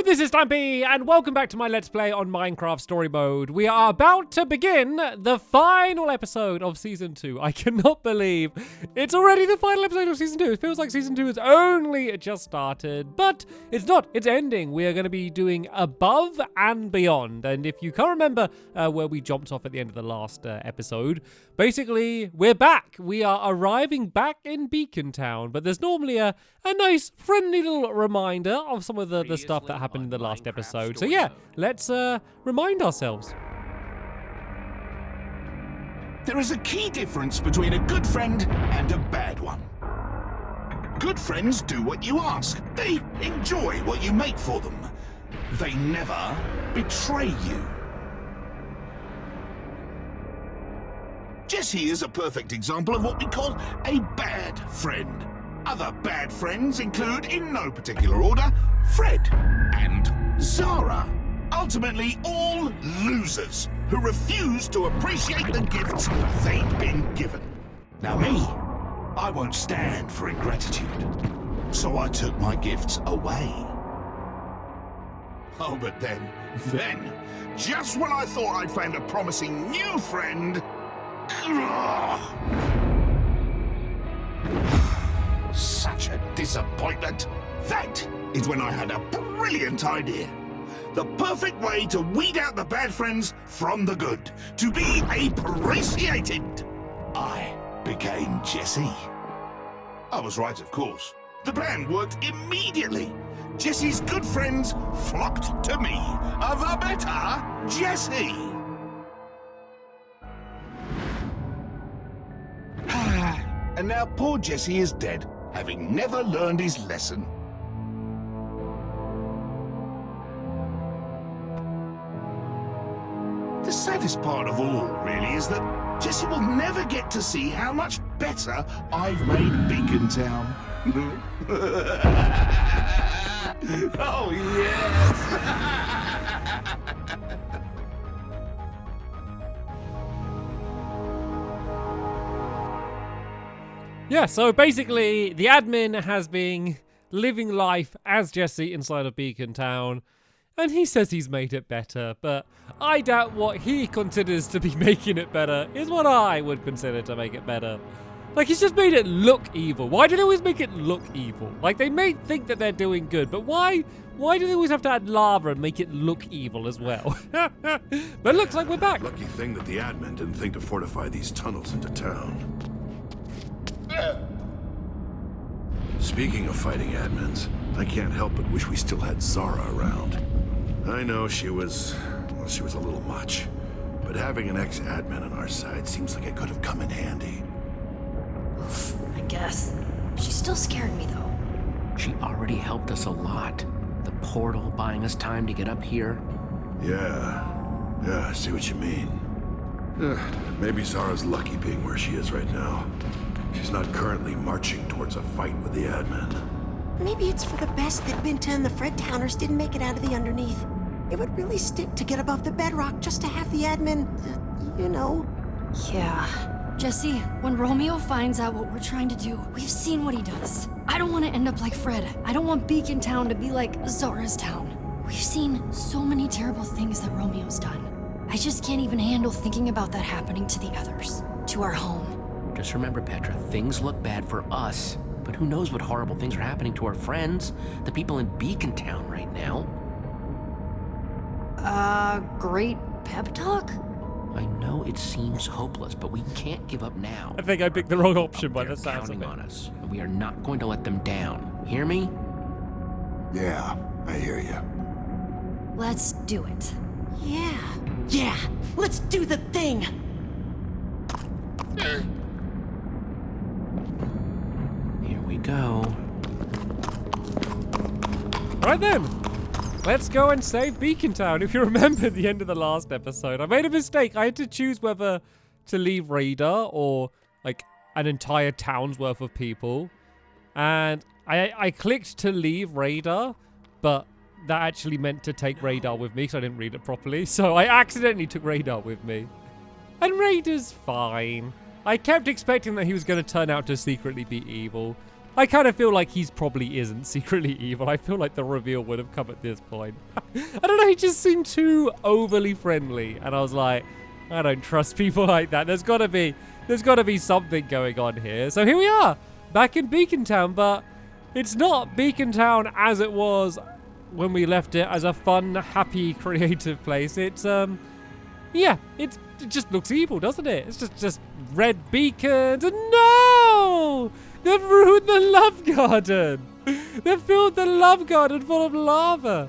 Hello, this is Stampy, and welcome back to my Let's Play on Minecraft Story Mode. We are about to begin the final episode of Season 2. I cannot believe it's already the final episode of Season 2. It feels like Season 2 has only just started, but it's not. It's ending. We are going to be doing Above and Beyond, and if you can't remember where we jumped off at the end of the last episode, basically, we're back. We are arriving back in Beacon Town, but there's normally a nice, friendly little reminder of some of the stuff that happened in the last episode. So yeah, let's remind ourselves. There is a key difference between a good friend and a bad one. Good friends do what you ask. They enjoy what you make for them. They never betray you. Jesse is a perfect example of what we call a bad friend. Other bad friends include, in no particular order, Fred and Zara. Ultimately, all losers who refuse to appreciate the gifts they've been given. Now me, I won't stand for ingratitude, so I took my gifts away. Oh, but then, just when I thought I'd found a promising new friend, such a disappointment. That is when I had a brilliant idea. The perfect way to weed out the bad friends from the good. To be appreciated. I became Jesse. I was right, of course. The plan worked immediately. Jesse's good friends flocked to me. The better Jesse. And now poor Jesse is dead, having never learned his lesson. The saddest part of all, really, is that Jesse will never get to see how much better I've made Beacon Town. Oh, yes! Yeah, so basically, the admin has been living life as Jesse inside of Beacon Town, and he says he's made it better, but I doubt what he considers to be making it better is what I would consider to make it better. Like, he's just made it look evil. Why do they always make it look evil? Like, they may think that they're doing good, but why do they always have to add lava and make it look evil as well? But it looks like we're back. Lucky thing that the admin didn't think to fortify these tunnels into town. Speaking of fighting admins, I can't help but wish we still had Zara around. I know she was a little much, but having an ex-admin on our side seems like it could have come in handy. Oof, I guess. She still scared me, though. She already helped us a lot. The portal buying us time to get up here. Yeah, I see what you mean. Maybe Zara's lucky being where she is right now. She's not currently marching towards a fight with the admin. Maybe it's for the best that Binta and the Fred Towners didn't make it out of the underneath. It would really stink to get above the bedrock just to have the admin, you know. Yeah. Jesse, when Romeo finds out what we're trying to do, we've seen what he does. I don't want to end up like Fred. I don't want Beacon Town to be like Zara's town. We've seen so many terrible things that Romeo's done. I just can't even handle thinking about that happening to the others, to our home. Just remember, Petra, things look bad for us, but who knows what horrible things are happening to our friends, the people in Beacon Town right now. Great pep talk? I know it seems hopeless, but we can't give up now. I think I picked the wrong option by the sounds of counting it. on us, and we are not going to let them down. Hear me? Yeah, I hear you. Let's do it. Yeah, let's do the thing! Here we go. Right then, let's go and save Beacon Town. If you remember the end of the last episode, I made a mistake. I had to choose whether to leave Radar or like an entire town's worth of people. And I clicked to leave Radar, but that actually meant to take Radar with me because I didn't read it properly. So I accidentally took Radar with me. And Radar's fine. I kept expecting that he was going to turn out to secretly be evil. I kind of feel like he's probably isn't secretly evil. I feel like the reveal would have come at this point. I don't know, he just seemed too overly friendly. And I was like, I don't trust people like that. There's gotta be something going on here. So here we are, back in Beacon Town, but it's not Beacon Town as it was when we left it as a fun, happy, creative place. It's, yeah, it just looks evil, doesn't it? It's just red beacons, and no! They've ruined the love garden! They've filled the love garden full of lava!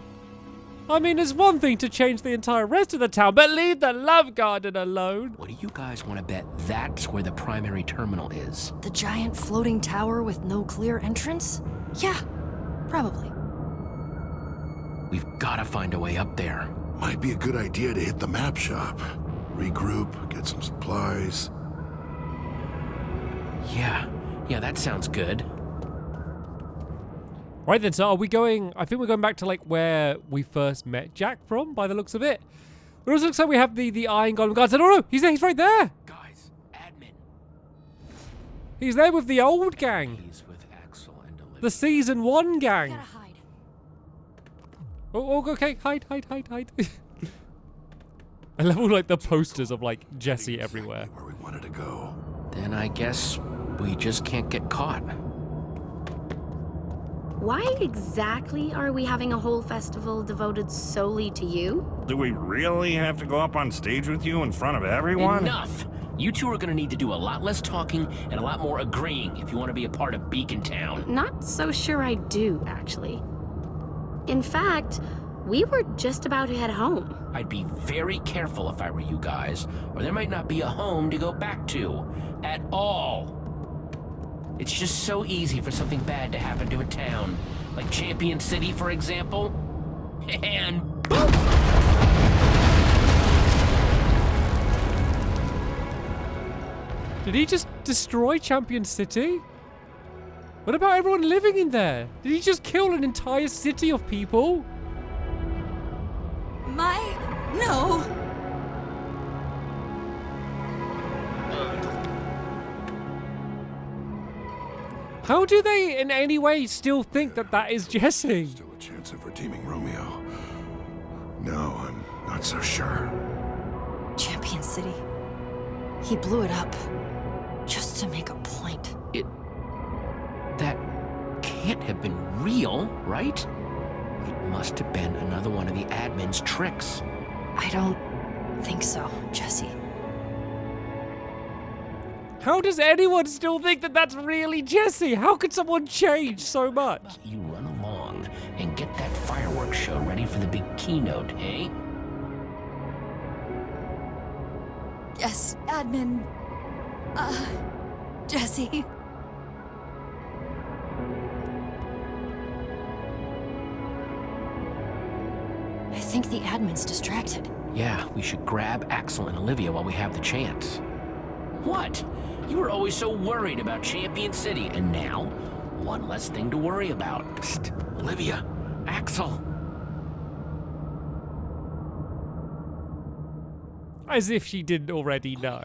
I mean, it's one thing to change the entire rest of the town, but leave the love garden alone! What do you guys want to bet that's where the primary terminal is? The giant floating tower with no clear entrance? Yeah, probably. We've got to find a way up there. Might be a good idea to hit the map shop. Regroup, get some supplies. Yeah, that sounds good. Right then, so are we going... I think we're going back to, like, where we first met Jack from, by the looks of it. It also looks like we have the Iron Golem guards. Oh, no, he's there, he's right there! Guys, admin. He's there with the old gang. He's with Axel and Olivia. The Season 1 gang. Gotta hide. Oh, okay, hide. I love all, like, the posters of, like, Jesse everywhere. Where we wanted to go. Then I guess we just can't get caught. Why exactly are we having a whole festival devoted solely to you? Do we really have to go up on stage with you in front of everyone? Enough! You two are gonna need to do a lot less talking and a lot more agreeing if you want to be a part of Beacon Town. Not so sure I do, actually. In fact, we were just about to head home. I'd be very careful if I were you guys, or there might not be a home to go back to. At all. It's just so easy for something bad to happen to a town. Like Champion City, for example. And boom! Did he just destroy Champion City? What about everyone living in there? Did he just kill an entire city of people? No! How do they in any way still think that that is Jesse? Still a chance of redeeming Romeo. No, I'm not so sure. Champion City. He blew it up. Just to make a point. That can't have been real, right? It must have been another one of the admin's tricks. I don't think so, Jesse. How does anyone still think that that's really Jesse? How could someone change so much? You run along and get that fireworks show ready for the big keynote, eh? Yes, admin. Jesse. I think the admin's distracted. Yeah, we should grab Axel and Olivia while we have the chance. What? You were always so worried about Champion City, and now, one less thing to worry about. Psst, Olivia, Axel. As if she didn't already know.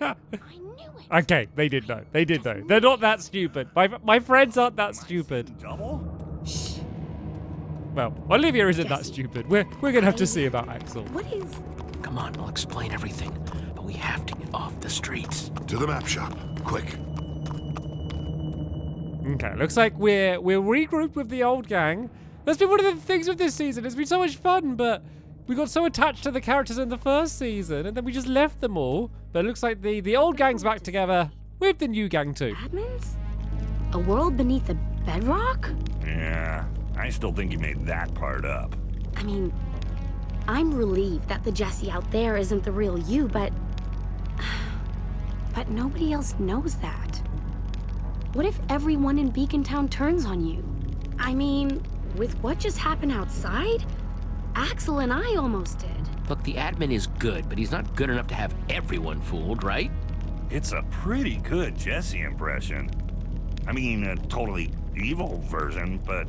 I knew it. Okay, they did know. They did know. They're not that stupid. My friends aren't that stupid. Double? Well, Olivia isn't that stupid. We're gonna have to see about Axel. What is... Come on, I'll explain everything, but we have to get off the streets. To the map shop, quick. Okay, looks like we're regrouped with the old gang. That's been one of the things with this season. It's been so much fun, but we got so attached to the characters in the first season, and then we just left them all. But it looks like the old gang's back together with the new gang too. admins? A world beneath the bedrock? Yeah, I still think you made that part up. I mean, I'm relieved that the Jesse out there isn't the real you, but nobody else knows that. What if everyone in Beacon Town turns on you? I mean, with what just happened outside, Axel and I almost did. Look, the admin is good, but he's not good enough to have everyone fooled, right? It's a pretty good Jesse impression. I mean, a totally evil version, but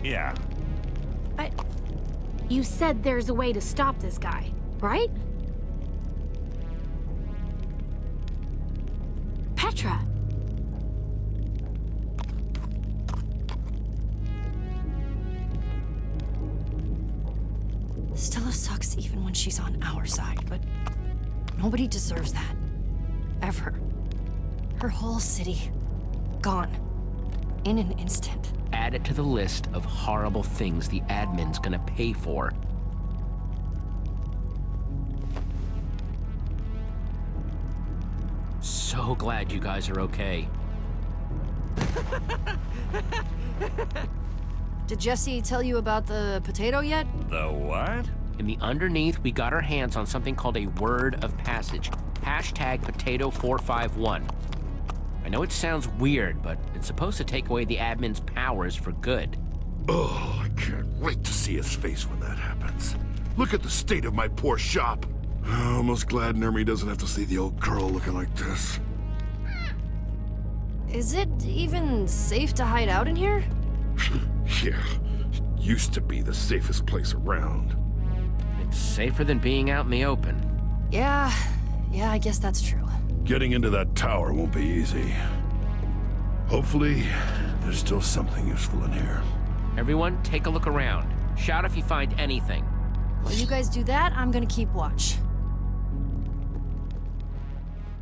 yeah. But you said there's a way to stop this guy, right? Petra. Stella sucks even when she's on our side, but nobody deserves that. Ever. Her whole city, gone. In an instant. Add it to the list of horrible things the admin's gonna pay for. So glad you guys are okay. Did Jesse tell you about the potato yet? The what? In the underneath, we got our hands on something called a word of passage. Hashtag potato451. I know it sounds weird, but it's supposed to take away the admin's powers for good. Oh, I can't wait to see his face when that happens. Look at the state of my poor shop. I'm almost glad Nermy doesn't have to see the old girl looking like this. Is it even safe to hide out in here? Yeah, it used to be the safest place around. It's safer than being out in the open. Yeah, I guess that's true. Getting into that tower won't be easy. Hopefully, there's still something useful in here. Everyone, take a look around. Shout if you find anything. While you guys do that, I'm gonna keep watch.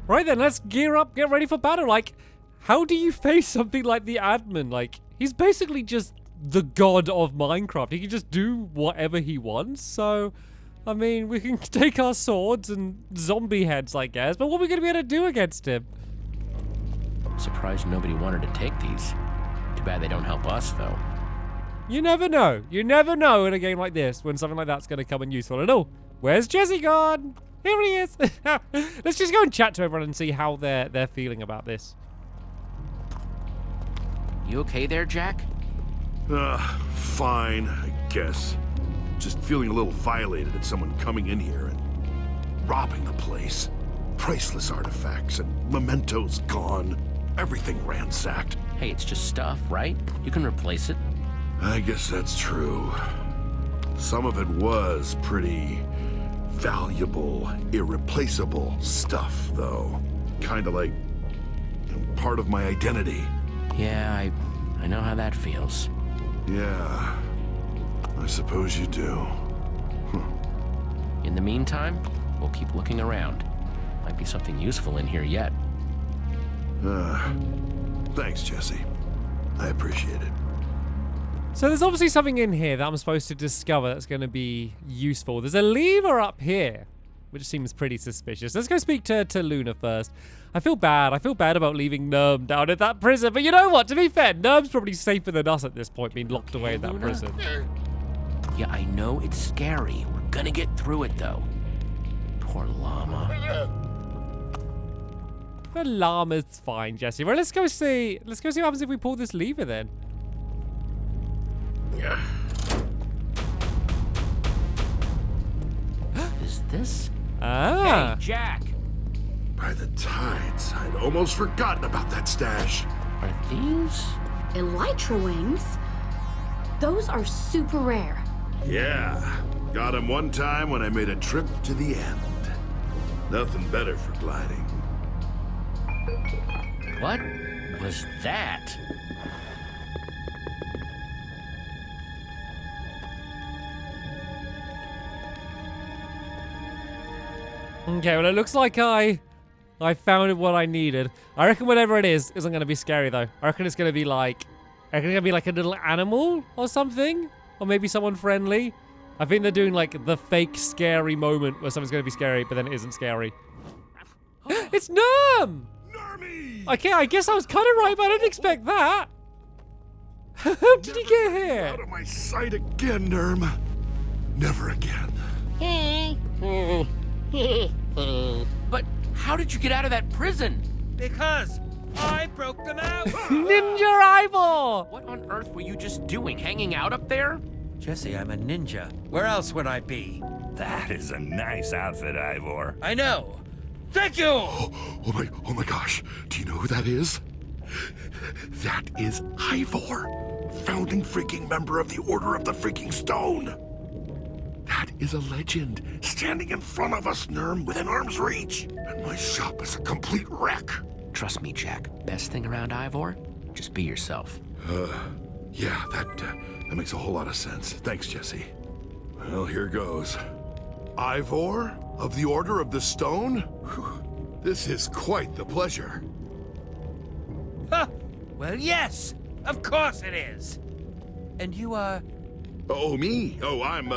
Right then, let's gear up, get ready for battle. Like, how do you face something like the admin? Like, he's basically just the god of Minecraft. He can just do whatever he wants. So, I mean, we can take our swords and zombie heads, I guess. But what are we going to be able to do against him? Surprised nobody wanted to take these. Too bad they don't help us, though. You never know. You never know in a game like this when something like that's going to come in useful. And oh, where's Jesse gone? Here he is. Let's just go and chat to everyone and see how they're feeling about this. You okay there, Jack? Fine, I guess. Just feeling a little violated at someone coming in here and robbing the place. Priceless artifacts and mementos gone. Everything ransacked. Hey, it's just stuff, right? You can replace it. I guess that's true. Some of it was pretty valuable, irreplaceable stuff, though. Kinda like part of my identity. Yeah, I know how that feels. Yeah, I suppose you do. In the meantime, we'll keep looking around. Might be something useful in here yet. Thanks, Jesse. I appreciate it. So there's obviously something in here that I'm supposed to discover that's going to be useful. There's a lever up here, which seems pretty suspicious. Let's go speak to Luna first. I feel bad about leaving Nerm down at that prison. But you know what? To be fair, Nerm's probably safer than us at this point, being locked away in that Luna? prison. Yeah, I know it's scary. We're gonna get through it, though. Poor llama. The llama's fine, Jesse. Right, let's go see what happens if we pull this lever then. Is this? Ah. Hey, Jack! By the tides, I'd almost forgotten about that stash. Are these? Elytra wings? Those are super rare. Yeah, got him one time when I made a trip to the end. Nothing better for gliding. What was that? Okay, well, it looks like I found what I needed. I reckon whatever it is isn't going to be scary, though. I reckon it's going to be like a little animal or something. Or maybe someone friendly. I think they're doing, like, the fake scary moment where something's going to be scary, but then it isn't scary. It's Nerm! Nermy! Okay, I guess I was kind of right, but I didn't expect that. How did he get here? Out of my sight again, Nerm. Never again. But how did you get out of that prison? Because I broke them out! Ninja Ivor! What on earth were you just doing, hanging out up there? Jesse, I'm a ninja. Where else would I be? That is a nice outfit, Ivor. I know. Thank you! Oh my gosh. Do you know who that is? That is Ivor, founding freaking member of the Order of the Freaking Stone. That is a legend, standing in front of us, Nerm, within arm's reach. And my shop is a complete wreck. Trust me, Jack. Best thing around Ivor? Just be yourself. Yeah, that makes a whole lot of sense. Thanks, Jesse. Well, here goes. Ivor of the Order of the Stone? Whew. This is quite the pleasure. Huh. Well, yes. Of course it is. And you are... Oh, me? Oh, I'm,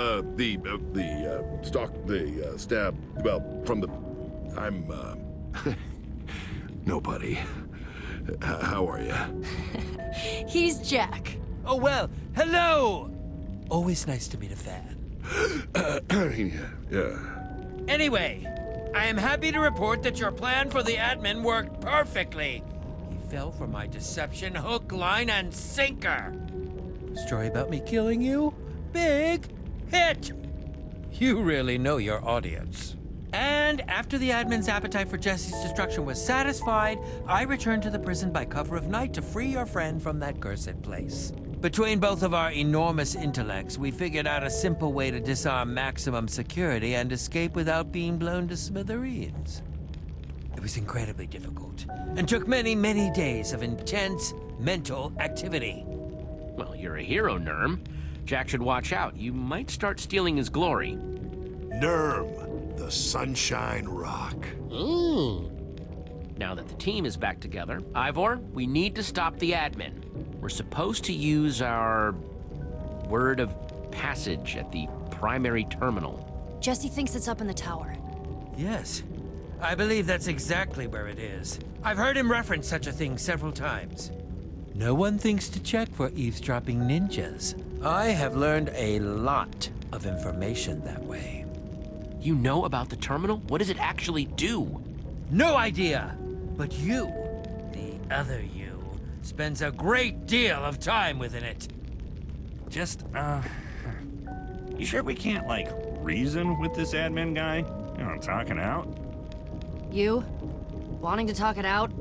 stab, well, from the... I'm, nobody. How are you? He's Jack. Oh, well, hello! Always nice to meet a fan. Yeah. Anyway, I am happy to report that your plan for the admin worked perfectly. He fell for my deception hook, line, and sinker. Story about me killing you? Big hit! You really know your audience. And after the admin's appetite for Jesse's destruction was satisfied, I returned to the prison by cover of night to free your friend from that cursed place. Between both of our enormous intellects, we figured out a simple way to disarm maximum security and escape without being blown to smithereens. It was incredibly difficult, and took many, many days of intense mental activity. Well, you're a hero, Nerm. Jack should watch out. You might start stealing his glory. Nerm, the Sunshine Rock. Now that the team is back together, Ivor, we need to stop the admin. We're supposed to use our word of passage at the primary terminal. Jesse thinks it's up in the tower. Yes, I believe that's exactly where it is. I've heard him reference such a thing several times. No one thinks to check for eavesdropping ninjas. I have learned a lot of information that way. You know about the terminal? What does it actually do? No idea! But you, the other you, spends a great deal of time within it. Just, you sure we can't, like, reason with this admin guy? You know, talking out? You? Wanting to talk it out?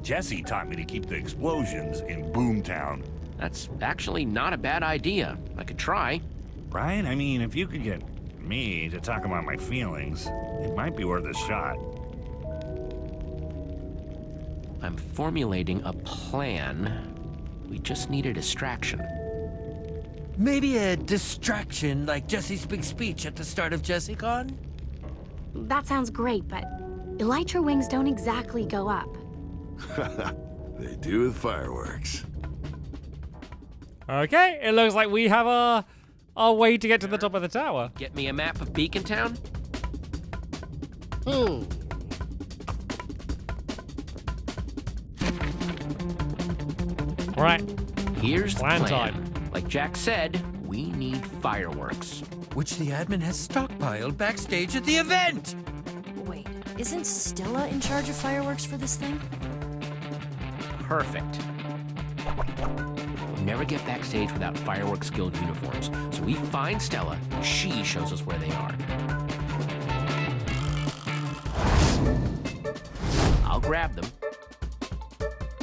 Jesse taught me to keep the explosions in Boomtown. That's actually not a bad idea. I could try. Right? I mean, if you could get me to talk about my feelings, it might be worth a shot. I'm formulating a plan. We just need a distraction. Maybe a distraction like Jesse's big speech at the start of JesseCon? That sounds great, but elytra wings don't exactly go up. They do with fireworks. Okay, it looks like we have our way to get to the top of the tower. Get me a map of Beacon Town? Right. Here's the Plan plan. time. Like Jack said, we need fireworks. Which the admin has stockpiled backstage at the event! Wait, isn't Stella in charge of fireworks for this thing? Perfect. We never get backstage without Fireworks Guild uniforms, so we find Stella, and she shows us where they are. I'll grab them.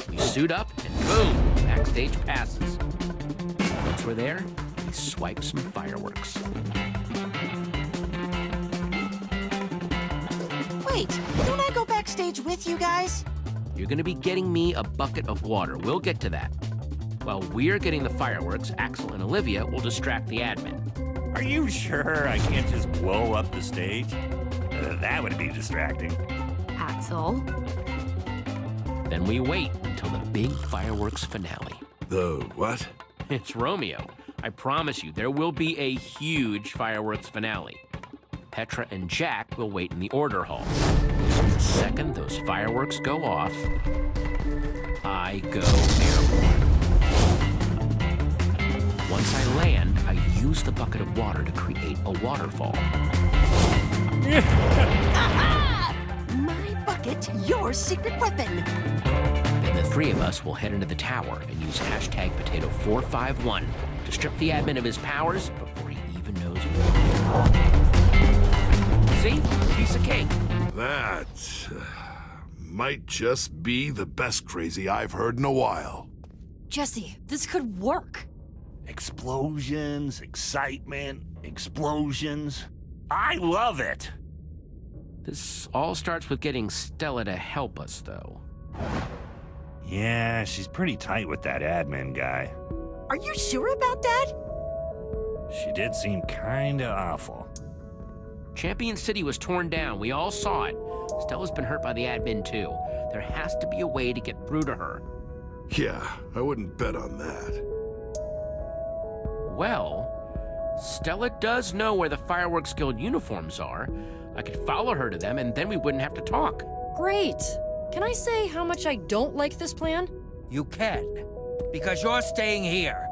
We suit up, and boom, backstage passes. Once we're there, we swipe some fireworks. Wait, don't I go backstage with you guys? You're gonna be getting me a bucket of water. We'll get to that. While we're getting the fireworks, Axel and Olivia will distract the admin. Are you sure I can't just blow up the stage? That would be distracting. Axel? Then we wait until the big fireworks finale. The what? It's Romeo. I promise you, there will be a huge fireworks finale. Petra and Jack will wait in the order hall. The second those fireworks go off, I go airborne. Once I land, I use the bucket of water to create a waterfall. My bucket, your secret weapon. Then the three of us will head into the tower and use #Potato451 to strip the admin of his powers before he even knows we're here. See? Piece of cake. That might just be the best crazy I've heard in a while. Jesse, this could work. Explosions, excitement, explosions. I love it. This all starts with getting Stella to help us, though. Yeah, she's pretty tight with that admin guy. Are you sure about that? She did seem kinda awful. Champion City was torn down. We all saw it. Stella's been hurt by the admin, too. There has to be a way to get through to her. Yeah, I wouldn't bet on that. Well, Stella does know where the Fireworks Guild uniforms are. I could follow her to them, and then we wouldn't have to talk. Great. Can I say how much I don't like this plan? You can, because you're staying here.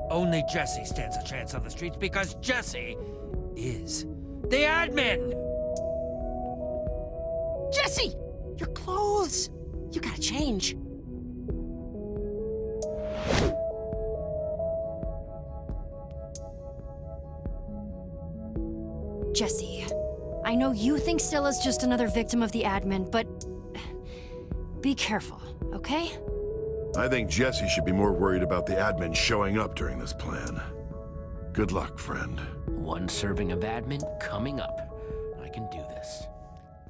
Only Jesse stands a chance on the streets because Jesse is the admin. Jesse! Your clothes! You gotta change. Jesse, I know you think Stella's just another victim of the admin, but be careful, okay? I think Jesse should be more worried about the admin showing up during this plan. Good luck, friend. One serving of admin coming up. I can do this.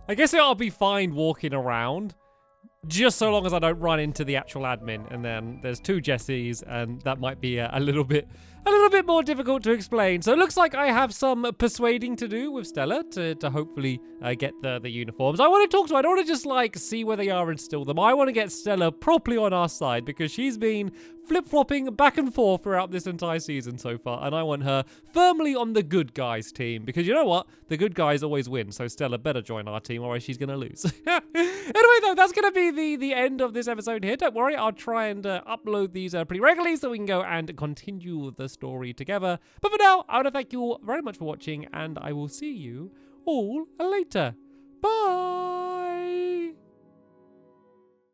I guess I'll be fine walking around, just so long as I don't run into the actual admin. And then there's two Jessies, and that might be a little bit more difficult to explain. So it looks like I have some persuading to do with Stella to hopefully get the uniforms. I want to talk to her. I don't want to just like see where they are and steal them. I want to get Stella properly on our side because she's been flip-flopping back and forth throughout this entire season so far, and I want her firmly on the good guys team because you know what? The good guys always win, so Stella better join our team or else she's going to lose. Anyway, though, that's going to be the end of this episode here. Don't worry, I'll try and upload these pretty regularly so we can go and continue the story together. But for now, I want to thank you all very much for watching, and I will see you all later. Bye!